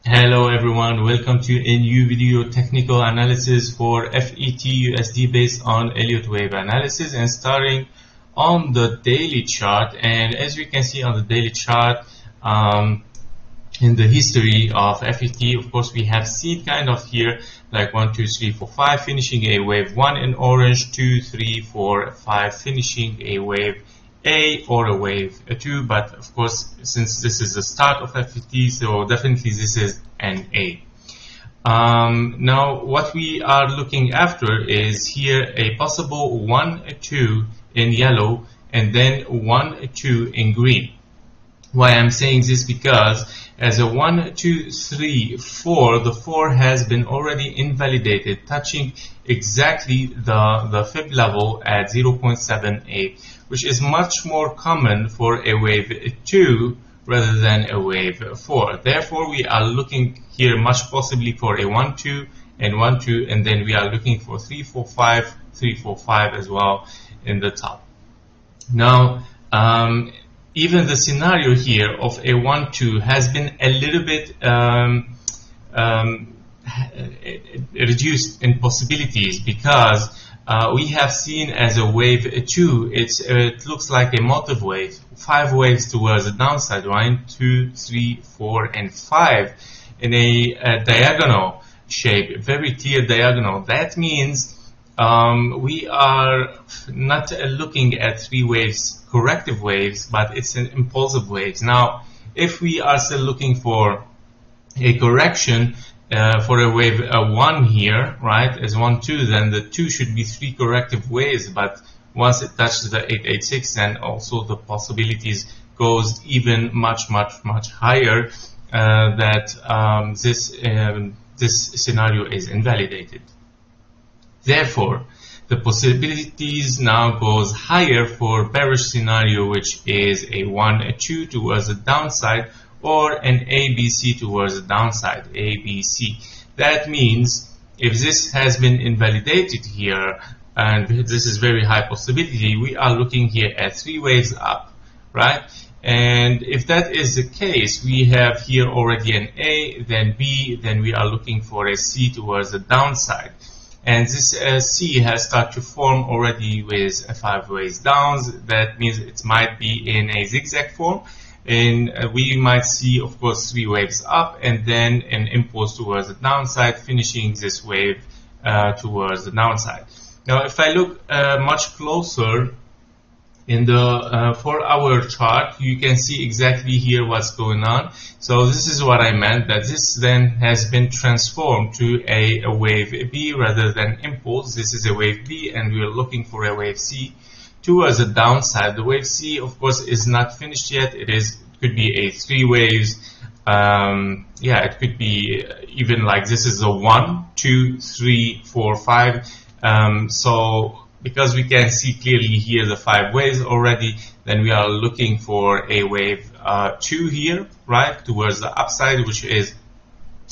Hello everyone, welcome to a new video technical analysis for FETUSD based on Elliott Wave analysis and starting on the daily chart. And as we can see on the daily chart, in the history of FET, of course, we have seen kind of here like 1, 2, 3, 4, 5 finishing a wave 1 in orange, 2, 3, 4, 5 finishing a wave A or a wave 2, but of course, since this is the start of FET, so definitely this is an A. Now what we are looking after is here a possible 1, 2 in yellow and then 1, 2 in green. Why I'm saying this, because as a 1, 2, 3, 4, the 4 has been already invalidated, touching exactly the fib level at 0.78, which is much more common for a wave 2 rather than a wave 4. Therefore, we are looking here much possibly for a 1, 2 and 1, 2, and then we are looking for 3, 4, 5, 3, 4, 5 as well in the top. Now, even the scenario here of a 1, 2 has been a little bit reduced in possibilities, because we have seen as a wave 2, it looks like a motive wave, 5 waves towards the downside, 1, 2, 3, 4, and 5 in a diagonal shape, very clear diagonal. That means we are not looking at 3 waves, corrective waves, but it's an impulsive waves. Now, if we are still looking for a correction for a wave 1 here, right, as 1, 2, then the 2 should be 3 corrective waves, but once it touches the 886, then also the possibilities goes even much higher that this scenario is invalidated. Therefore, the possibilities now goes higher for bearish scenario, which is a 1, 2 towards the downside, or an ABC towards the downside, ABC. That means if this has been invalidated here, and this is very high possibility, we are looking here at 3 waves up, right? And if that is the case, we have here already an A, then B, then we are looking for a C towards the downside. And this C has started to form already with 5 waves down. That means it might be in a zigzag form. And we might see, of course, 3 waves up and then an impulse towards the downside, finishing this wave towards the downside. Now, if I look much closer in the 4-hour chart, you can see exactly here what's going on. So this is what I meant, that this then has been transformed to a wave B rather than impulse. This is a wave B, and we are looking for a wave C towards the downside. The wave C, of course, is not finished yet. It could be a 3 waves. Yeah, it could be even like this is a 1, 2, 3, 4, 5. So because we can see clearly here the 5 waves already, then we are looking for a wave 2 here, right, towards the upside, which is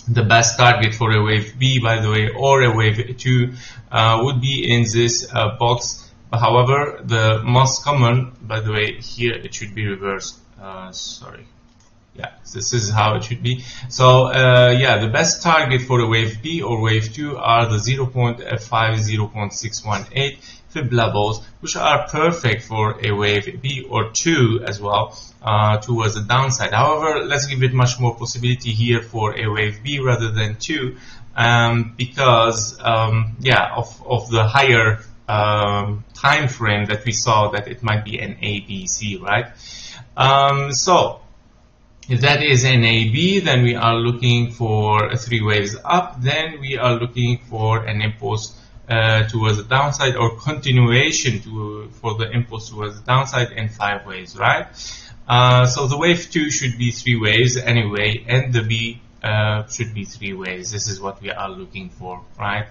the best target for a wave B, by the way, or a wave 2 would be in this box. However, the most common, by the way, here it should be reversed. Sorry. Yeah, this is how it should be. So, yeah, the best target for a wave B or wave 2 are the 0.5, 0.618 fib levels, which are perfect for a wave B or 2 as well, towards the downside. However, let's give it much more possibility here for a wave B rather than 2, because, yeah, of the higher time frame that we saw, that it might be an ABC, right? So if that is an AB, then we are looking for 3 waves up. Then we are looking for an impulse towards the downside, or continuation for the impulse towards the downside, and 5 waves, right? So the wave 2 should be 3 waves anyway, and the B should be 3 waves. This is what we are looking for, right?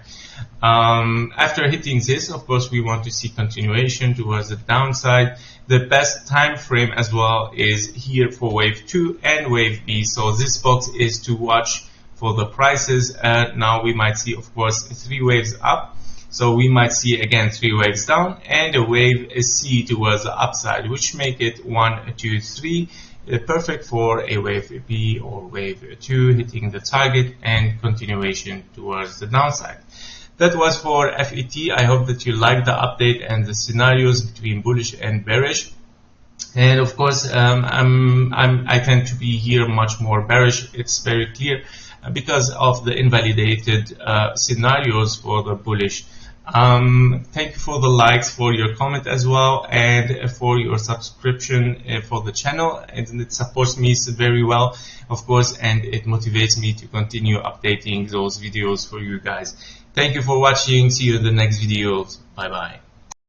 After hitting this, of course, we want to see continuation towards the downside. The best time frame as well is here for wave 2 and wave B. So this box is to watch for the prices. Now we might see, of course, 3 waves up. So we might see again 3 waves down and a wave C towards the upside, which make it 1, 2, 3. perfect for a wave B or wave 2 hitting the target and continuation towards the downside. That was for FET. I hope that you liked the update and the scenarios between bullish and bearish. And of course, I tend to be here much more bearish. It's very clear because of the invalidated scenarios for the bullish. Thank you for the likes, for your comment as well, and for your subscription for the channel. And it supports me very well, of course, and it motivates me to continue updating those videos for you guys. Thank you for watching. See you in the next videos. Bye bye.